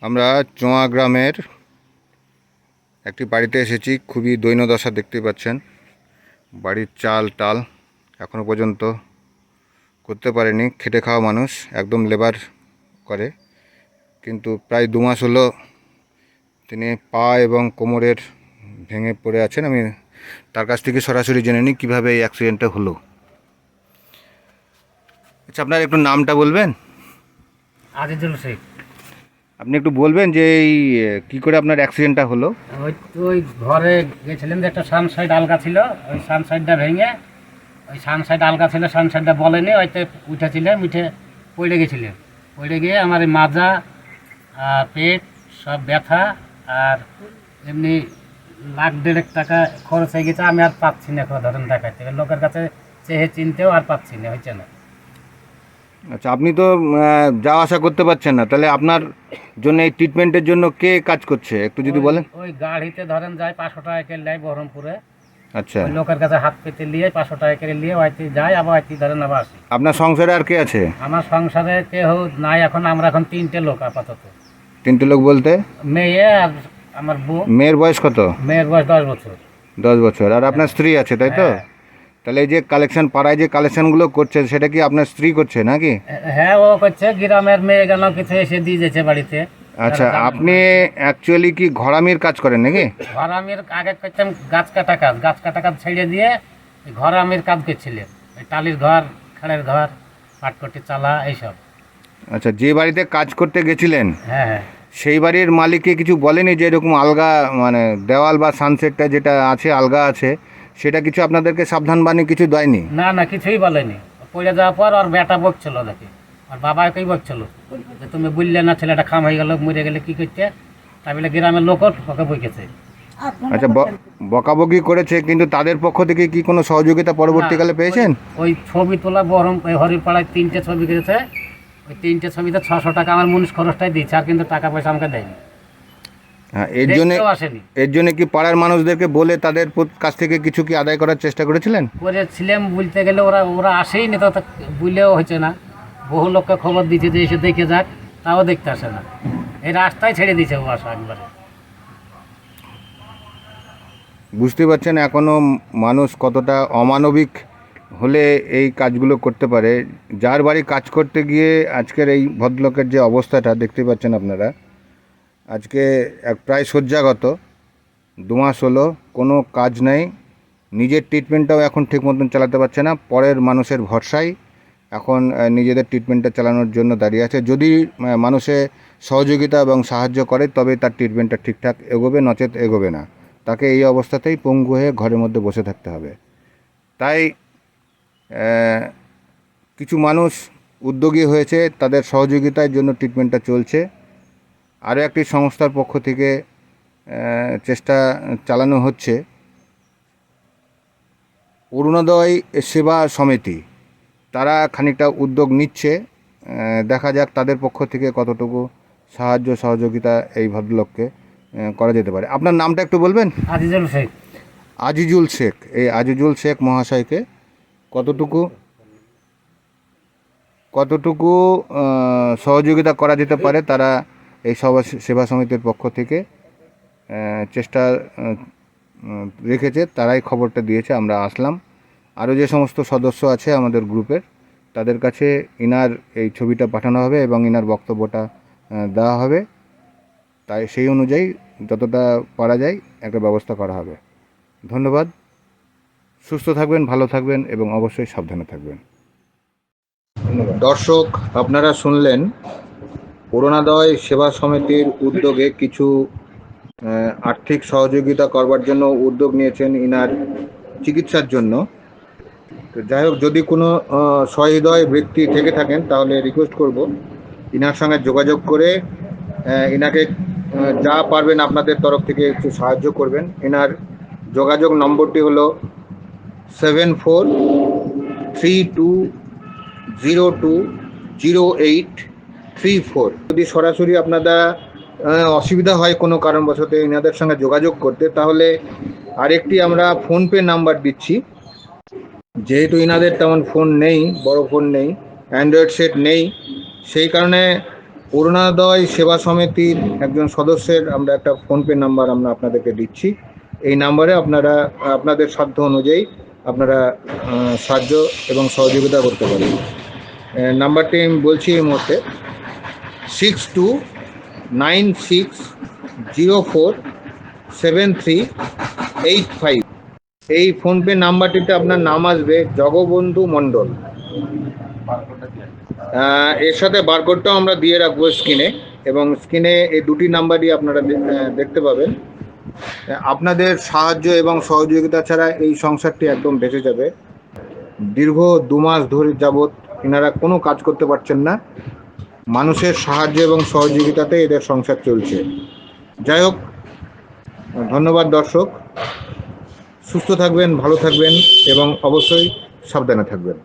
আমরা চোয়া গ্রামের একটি বাড়িতে এসেছি। খুবই দৈন্যদশা দেখতে পাচ্ছেন। বাড়ির চাল টাল এখনও পর্যন্ত করতে পারেনি। খেটে খাওয়া মানুষ, একদম লেবার করে, কিন্তু প্রায় 2 মাস হলো তিনি পা এবং কোমরের ভেঙে পড়ে আছেন। আমি তার কাছ থেকে সরাসরি জেনে নিই কীভাবে এই অ্যাক্সিডেন্টটা হলো। আচ্ছা, আপনার একটু নামটা বলবেন? আজিজুল শেখ। আপনি একটু বলবেন যে এই কী করে আপনার অ্যাক্সিডেন্টটা হলো? ওই ঘরে গেছিলেন যে একটা সানসাইড আলগা ছিল, ওই সানসাইডটা ভেঙে, ওই সানসাইড আলগা ছিল, সানসাইডটা বলেনি, হয়তো উঠেছিলেন, উঠে পড়ে গেছিলেন। পড়ে গিয়ে আমার এই মাজা আর পেট সব ব্যথা, আর এমনি লাখ 1.5 টাকা খরচ হয়ে গেছে। আমি আর পাচ্ছি না, ধরেন দেখাইতে লোকের কাছে চেয়ে চিনতেও আর পাচ্ছি না, হচ্ছে না। আচ্ছা, আপনি তো যাওয়া আসা করতে পারছেন না, তাহলে আপনার জন্য এই ট্রিটমেন্টের জন্য কে কাজ করছে একটু যদি বলেন? ওই গাড়িতে ধরেন যায় 500 টাকা করে নেয় বহরমপুরে। আচ্ছা, ওই লোকের কাছে হাত পেতে নিয়ে 500 টাকা করে নিয়ে হয়তো যায়, আবার হয়তো ধরেন আবার আসি। আপনার সংসারে আর কে আছে? আমার সংসারে কেউ নাই এখন, আমরা এখন 3টে লোক আপাতত। 3টে লোক বলতে? মেয়ে আর আমার বউ। মেয়ের বয়স কত? মেয়ের বয়স 10 বছর। 10 বছর। আর আপনার স্ত্রী আছে, তাই তো? হ্যাঁ। তাহলে এই যে কালেকশন, পাড়ায় যে কালেকশনগুলো করছে, সেটা কি আপনার স্ত্রী করছে নাকি? হ্যাঁ, ও করছে। গ্রামের মেয়ে গেল কিছু এসে দিয়ে যাচ্ছে বাড়িতে। আচ্ছা, আপনি অ্যাকচুয়ালি কি ঘরামির কাজ করেন নাকি? ঘরামির আগে করতাম গাছ কাটা কাজ ছেড়ে দিয়ে ঘরামির কাজ করছিলেন। ওই টালির ঘর, খেড়ের ঘর, পাটকটি চালা, এইসব। আচ্ছা, যে বাড়িতে কাজ করতে গেছিলেন, হ্যাঁ হ্যাঁ। সেই বাড়ির মালিককে কিছু বলেনি যে এরকম আলগা, মানে দেওয়াল বা সানসেটটা যেটা আছে আলগা আছে, সেটা কিছু আপনাদেরকে সাবধান বাণী কিছু দেয়নি? না না, কিছুই বলেনি। পড়ে যাওয়ার পর ওর বেটা বকছিল দেখি, আর বাবাকেই বকছিল যে তুমি বললে না ছেলেটা খাম হয়ে গেল, মরে গেলে কি করতে। তাই বলে গ্রামের লোক ওকে বকেছে। আচ্ছা, বকাবকি করেছে, কিন্তু তাদের পক্ষ থেকে কি কোনো সহযোগিতা পরবর্তীকালে পেয়েছেন? ওই ছবি তোলা বহরম হরিপাড়ায় 3টে ছবি করেছে। ওই 3টে ছবিতে 600 টাকা আমার মুনিশ খরচটাই দিচ্ছে, আর কিন্তু টাকা পয়সা আমাকে দেয়নি। হ্যাঁ, আসেনি। এর জন্য কি পাড়ার মানুষদেরকে বলে তাদের কাছ থেকে কিছু কি আদায় করার চেষ্টা করেছিলেন? করেছিলাম, বলতে গেলে ওরা আসেই নি, তো বুঝলেও হয়েছে না। বহু লোককে খবর দিচ্ছে যে এসে দেখে যাক, তাও দেখতে আসে না। এই রাস্তায় ছেড়ে দিয়েছে ও আসা একবারে। বুঝতে পারছেন এখনও মানুষ কতটা অমানবিক হলে এই কাজগুলো করতে পারে। যার বাড়ি কাজ করতে গিয়ে আজকের এই ভদ্রলোকের যে অবস্থাটা দেখতে পাচ্ছেন আপনারা, আজকে প্রায় শয্যাগত। 2 মাস হলো, কোনো কাজ নেই, নিজের ট্রিটমেন্টটাও এখন ঠিক মতন চালাতে পারছে না। পরের মানুষের ভরসায় এখন নিজেদের ট্রিটমেন্টটা চালানোর জন্য দাঁড়িয়ে আছে। যদি মানুষে সহযোগিতা এবং সাহায্য করে তবে তার ট্রিটমেন্টটা ঠিকঠাক এগোবে, নচেত এগোবে না। তাকে এই অবস্থাতেই পঙ্গু হয়ে ঘরের মধ্যে বসে থাকতে হবে। তাই কিছু মানুষ উদ্যোগী হয়েছে, তাদের সহযোগিতার জন্য ট্রিটমেন্টটা চলছে। আরও একটি সংস্থার পক্ষ থেকে চেষ্টা চালানো হচ্ছে, অরুণোদয় সেবা সমিতি, তারা খানিকটা উদ্যোগ নিচ্ছে। দেখা যাক তাদের পক্ষ থেকে কতটুকু সাহায্য সহযোগিতা এই ভদ্রলোককে করা যেতে পারে। আপনার নামটা একটু বলবেন? আজিজুল শেখ। আজিজুল শেখ। এই আজিজুল শেখ মহাশয়কে কতটুকু সহযোগিতা করা যেতে পারে, তারা এই সেবা সমিতির পক্ষ থেকে চেষ্টা রেখেছে, তারাই খবরটা দিয়েছে। আমরা আসলাম, আরও যে সমস্ত সদস্য আছে আমাদের গ্রুপের, তাদের কাছে ইনার এই ছবিটা পাঠানো হবে এবং ইনার বক্তব্যটা দেওয়া হবে। তাই সেই অনুযায়ী যতটা পারা যায় একটা ব্যবস্থা করা হবে। ধন্যবাদ। সুস্থ থাকবেন, ভালো থাকবেন এবং অবশ্যই সাবধানে থাকবেন। দর্শক, আপনারা শুনলেন অরুণোদয় সেবা সমিতির উদ্যোগে কিছু আর্থিক সহযোগিতা করবার জন্য উদ্যোগ নিয়েছেন ইনার চিকিৎসার জন্য। তো যাই হোক, যদি কোনো সহৃদয় ব্যক্তি থেকে থাকেন তাহলে রিকোয়েস্ট করব ইনার সঙ্গে যোগাযোগ করে ইনাকে যা পারবেন আপনাদের তরফ থেকে একটু সাহায্য করবেন। এনার যোগাযোগ নম্বরটি হলো 7432020834। যদি সরাসরি আপনারা অসুবিধা হয় কোনো কারণবশত এনাদের সঙ্গে যোগাযোগ করতে, তাহলে আরেকটি আমরা ফোনপে নাম্বার দিচ্ছি। যেহেতু ইনাদের তেমন ফোন নেই, বড় ফোন নেই, অ্যান্ড্রয়েড সেট নেই, সেই কারণে অরুণোদয় সেবা সমিতির একজন সদস্যের আমরা একটা ফোনপে নাম্বার আমরা আপনাদেরকে দিচ্ছি। এই নাম্বারে আপনারা আপনাদের সাধ্য অনুযায়ী আপনারা সাহায্য এবং সহযোগিতা করতে পারেন। নাম্বারটি আমি বলছি এই মুহূর্তে 6296047385। এই ফোনপে নাম্বারটিতে আপনার নাম আসবে জগবন্ধু মণ্ডল। এর সাথে বারকোডটাও আমরা দিয়ে রাখবো স্ক্রিনে, এবং স্ক্রিনে এই দুটি নাম্বারই আপনারা দেখতে পাবেন। আপনাদের সাহায্য এবং সহযোগিতা ছাড়া এই সংসারটি একদম ভেসে যাবে। দীর্ঘ 2 মাস ধরে যাবৎ এনারা কোনো কাজ করতে পারছেন না। মানুষের সাহায্য এবং সহযোগিতাতে এদের সংসার চলছে। যাই হোক, ধন্যবাদ দর্শক। সুস্থ থাকবেন, ভালো থাকবেন এবং অবশ্যই সাবধানে থাকবেন।